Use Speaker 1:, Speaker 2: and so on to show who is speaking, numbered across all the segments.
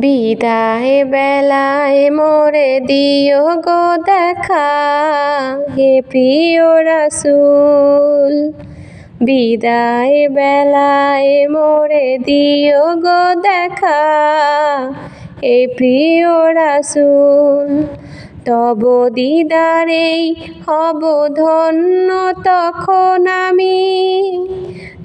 Speaker 1: বিদায় বেলায় মোরে দিও গো দেখা, হে প্রিয় রাসূল। বিদায় বেলায় মোরে দিও গো দেখা, হে প্রিয় রাসূল। তব দিদারেই হব ধন্য তখন আমি,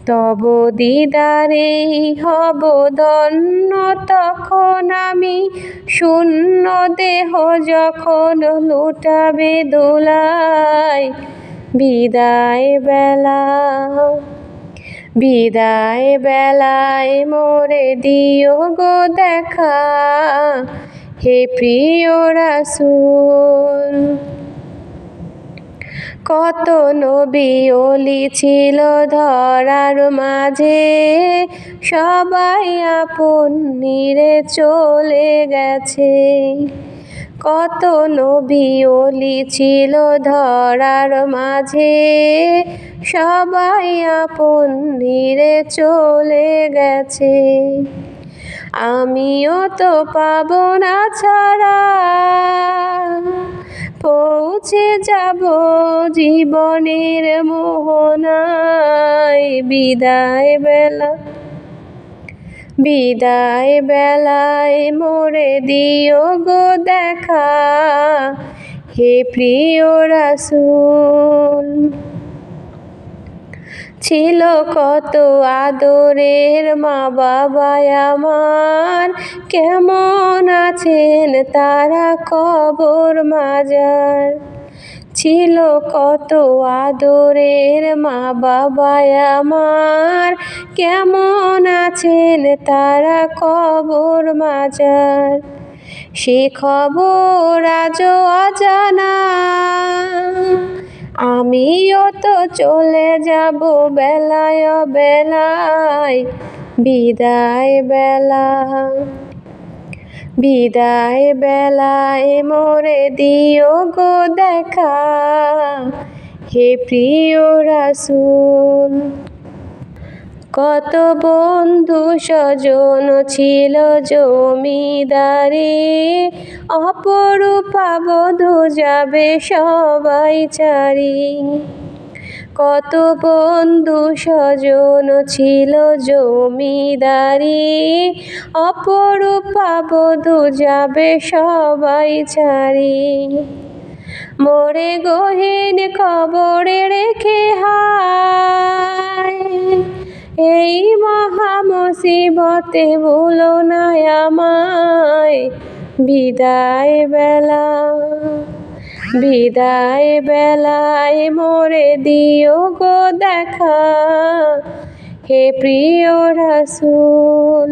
Speaker 1: তব দিদারেই হব ধন্য তখন আমি। শূন্য দেহ যখন লুটাবে দোলায়, বিদায় বেলা, বিদায় বেলায় মোরে দিও গো দেখা, হে প্রিয় রাসূল। কত নবী ওলি ছিল ধরার মাঝে, সবাই আপন নিরে চলে গেছে। কত নবী ওলি ছিল ধরার মাঝে, সবাই আপন নিরে চলে গেছে। আমিও তো পাবো না ছাড়া, পৌঁছে যাব জীবনের মোহনায়। বিদায় বেলা, বিদায় বেলায় মোরে দিও গো দেখা, হে প্রিয় রাসূল। ছিল কত আদরের মা বাবা আমার, কেমন আছেন তারা কবর মাজার। ছিল কত আদরের মা বাবা আমার, কেমন আছেন তারা কবর মাজার। সে খবর আজও অজানা, আমিও তো চলে যাব বেলায় বেলায়। বিদায় বেলা, বিদায় বেলায় মোরে দিও গো দেখা, হে প্রিয় রাসূল। কত বন্ধু স্বজন ছিল জমিদারি, অপরূপা বধূ যাবে সবাই ছাড়ি। কত বন্ধু স্বজন ছিল জমিদারি, অপরূপা বধূ যাবে সবাই ছাড়ি। মোরে গহীন কবরে রেখে হায়, এই মহা মুসিবতে ভুলো না আমায়। বিদায় বেলা, বিদায় বেলায় মোরে দিও গো দেখা, হে প্রিয় রাসূল।